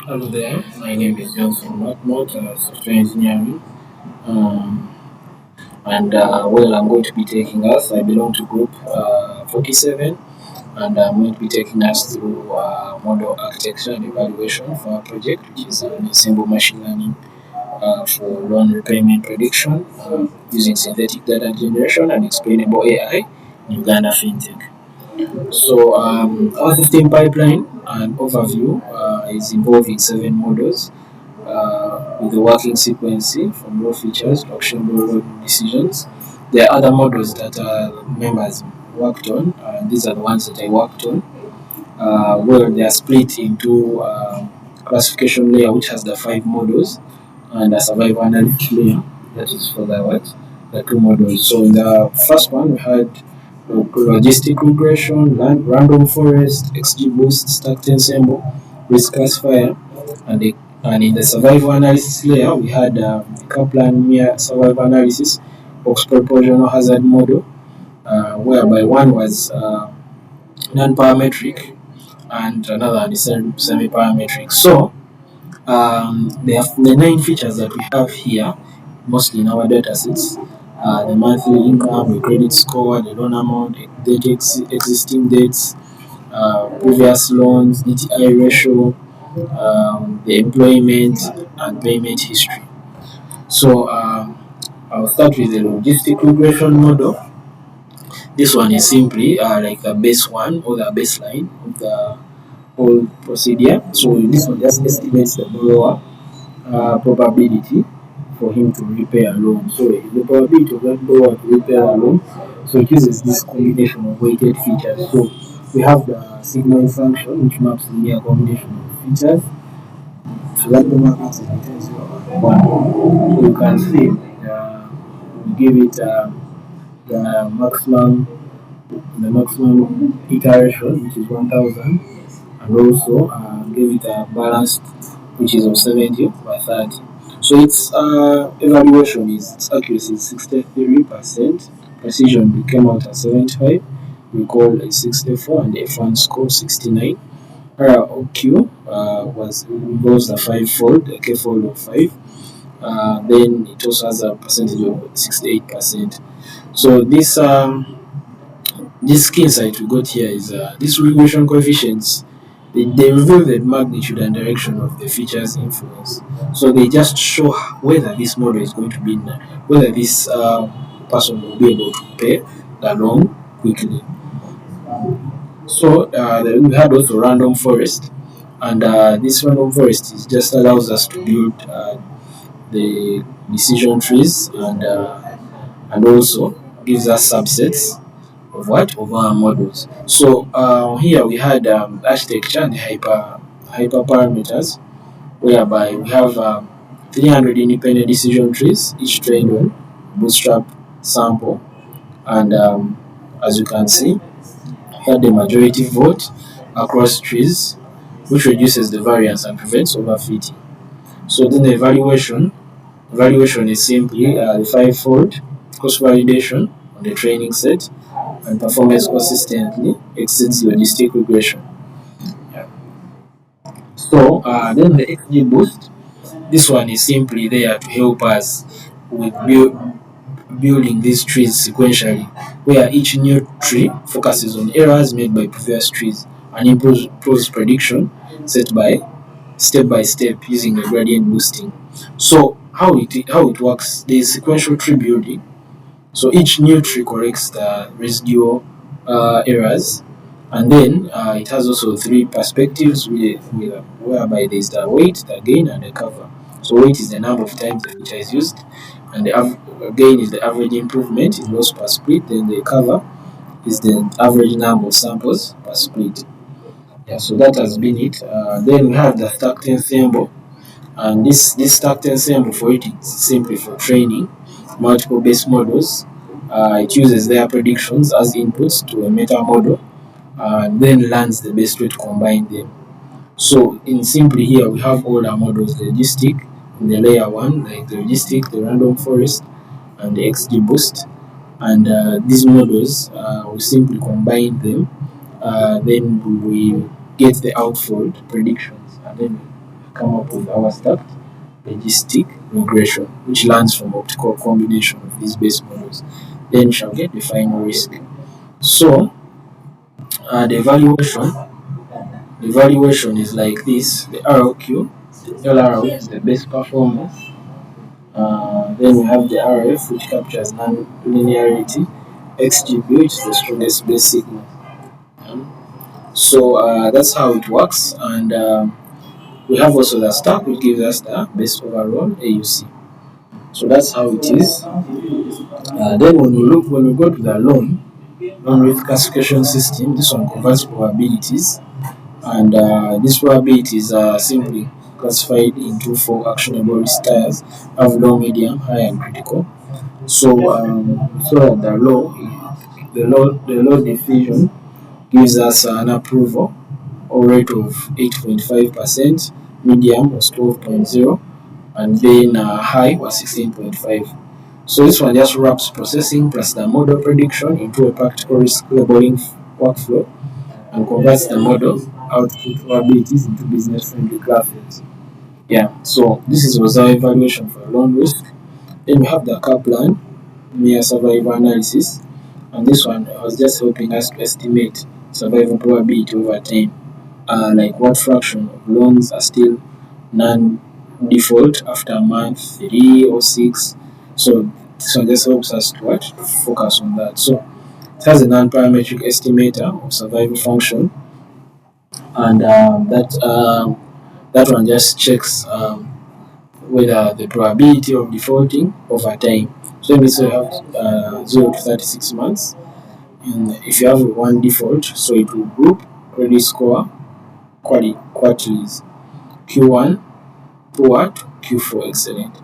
Hello there, my name is Johnson Makmot, software engineering. Um, and I'm going to be taking us. I belong to group 47, and I'm going to be taking us through model architecture and evaluation for our project, which is a simple machine learning for loan repayment prediction using synthetic data generation and explainable AI in Uganda FinTech. So, our system pipeline and overview is involving 7 models with the working sequence from raw features to actionable decisions. There are other models that members worked on. These are the ones that I worked on. Well, they are split into classification layer, which has the 5 models, and a survival analysis layer, that is for the what? The 2 models. So in the first one, we had logistic regression, random forest, XGBoost, stacked ensemble, risk classifier, and in the survival analysis layer, we had Kaplan mere survival analysis, box proportional hazard model, whereby one was non-parametric and another one is semi-parametric. So the 9 features that we have here, mostly in our data sets, the monthly income, the credit score, the loan amount, existing dates, previous loans, DTI ratio, the employment, and payment history. So I'll start with the logistic regression model. This one is simply like the base one or the baseline of the whole procedure. So this one just estimates the borrower probability for him to repay a loan. So the probability of that borrower to repay a loan. So it uses this combination of weighted features. So we have the sigmoid function which maps the linear combination of features. So that number maps it between 0 and 1. So you can see we give it the maximum iteration, which is 1000, and also give it a balanced, which is of 70 by 30. So its evaluation is its accuracy is 63%, precision we came out at 75, recall is 64, and the F1 score 69. OQ was involves the five-fold, the K-fold of 5. Then it also has a percentage of 68%. So this key insight we got here is these regression coefficients. They reveal the magnitude and direction of the feature's influence. So they just show whether this model is going to be, whether this person will be able to pay the loan quickly. So we had also random forest, and this random forest is just allows us to build the decision trees and also gives us subsets of what of our models. So here we had architecture and hyper parameters, whereby we have 300 independent decision trees, each trained on bootstrap sample, and as you can see, we had the majority vote across trees, which reduces the variance and prevents overfitting. So then the evaluation is simply the five-fold cross validation on the training set and performance consistently exceeds logistic regression. Yeah. So then the XG boost, this one is simply there to help us with building these trees sequentially, where each new tree focuses on errors made by previous trees and improves prediction set by step using the gradient boosting. So how it works, there is sequential tree building. So each new tree corrects the residual errors, and then it has also 3 perspectives whereby there is the weight, the gain, and the cover. So weight is the number of times the feature is used, and the gain is the average improvement in loss per split. Then the cover is the average number of samples per split. Yeah, so that has been it. Then we have the stacked ensemble, and this stacked ensemble for it is simply for training multiple base models. It uses their predictions as inputs to a meta model and then learns the best way to combine them. So in simply here we have all our models, the logistic in the layer 1, like the logistic, the random forest, and the XG boost. And these models, we simply combine them, then we get the outfold predictions, and then come up with our stacked logistic regression, which learns from optical combination of these base models. Then we shall get the final risk. So the evaluation is like this: the ROQ, LRO is the best performance. Then we have the RF, which captures non-linearity. XGP, which is the strongest base signal. Um, so that's how it works, and we have also the stack, which gives us the best overall AUC. So that's how it is. Then when we go to the loan risk classification system, this one converts probabilities, and these probabilities are simply classified into four actionable risk tiers: have low, medium, high, and critical. So that the law decision gives us an approval or rate of 8.5%, medium was 12.0, and then high was 16.5. So this one just wraps processing plus the model prediction into a practical risk labeling workflow and converts the model output probabilities into business-friendly graphics. Yeah, so this was our evaluation for loan risk. Then we have the Kaplan near survival analysis, and this one was just helping us to estimate survival probability over time, like what fraction of loans are still non-default after month 3 or 6. So this one just helps us to what? To focus on that. So it has a non-parametric estimator of survival function, and that one just checks whether the probability of defaulting over time. So let me say you have 0 to 36 months, and if you have one default, so it will group credit score quarterlies: Q1 poor to Q4 excellent.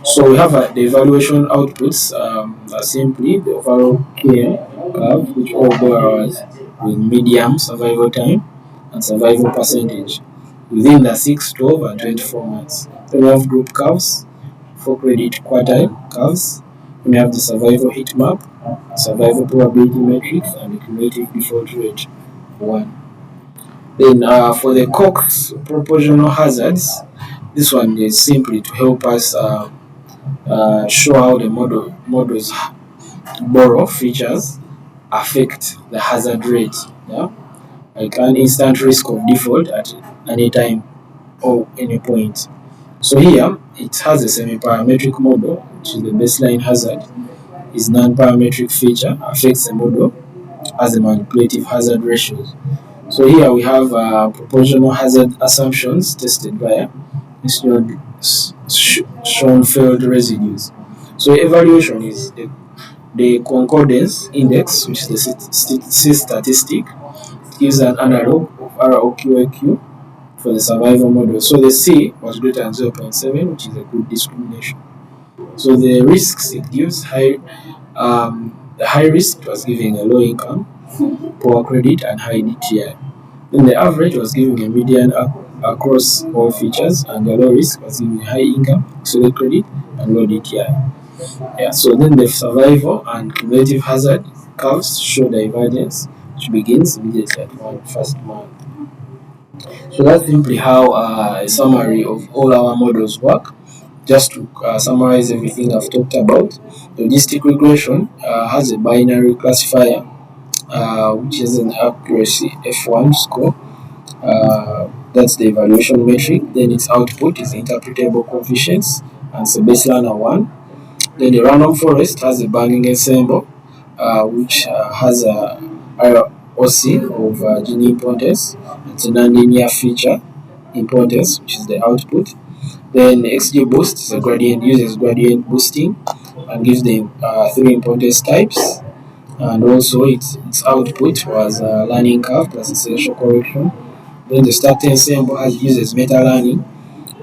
So we have the evaluation outputs are simply the overall care curve, which all borrowers with medium survival time and survival percentage within the 6, 12, and 24 months. Then we have group curves, for credit quartile curves. Then we have the survival heat map, survival probability matrix, and the cumulative default rate 1. Then for the Cox proportional hazards, this one is simply to help us show how the models borrow features affect the hazard rate. Yeah, like an instant risk of default at any time or any point. So here it has a semi-parametric model, which is the baseline hazard is non-parametric feature affects the model as a manipulative hazard ratios. So here we have proportional hazard assumptions tested via Schoenfeld residues. So evaluation is the concordance index, which is the C statistic, gives an analog of ROQAQ for the survival model. So the C was greater than 0.7, which is a good discrimination. So the risks it gives the high risk was giving a low income, poor credit, and high DTI. Then the average was giving a median across all features, and the low risk was giving high income, excellent credit, and low DTI. Yeah, so then the survival and cumulative hazard curves show divergence, which begins immediately at first month. So that's simply how a summary of all our models work. Just to summarize everything I've talked about, logistic regression has a binary classifier, which is an accuracy F1 score. That's the evaluation metric. Then its output is interpretable coefficients, and so baseline are 1. Then the random forest has a banging ensemble, which has a ROC of gene importance. It's a nonlinear feature importance, which is the output. Then XG boost is a gradient, uses gradient boosting and gives them 3 importance types. And also its output was learning curve plus essential correction. Then the stacked ensemble uses meta learning,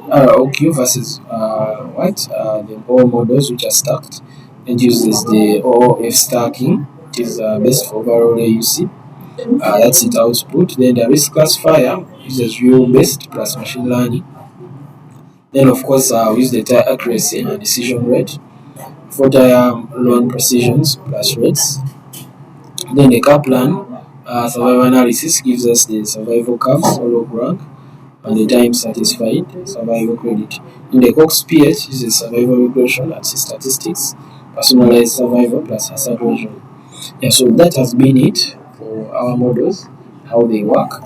ROQ versus the all models which are stacked, and uses the OOF stacking, which is best for overall AUC. That's its output. Then the risk classifier uses rule based plus machine learning. Then of course we use the tire accuracy and decision rate, 4 tire loan precisions plus rates. Then the Kaplan survival analysis gives us the survival curves all over rank, and the time satisfied survival credit. In the Cox PH uses survival regression and statistics, personalized survival plus hazard ratio. Yeah, so that has been it for our models, how they work.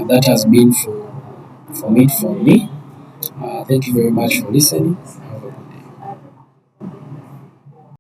That has been for me. Thank you very much for listening.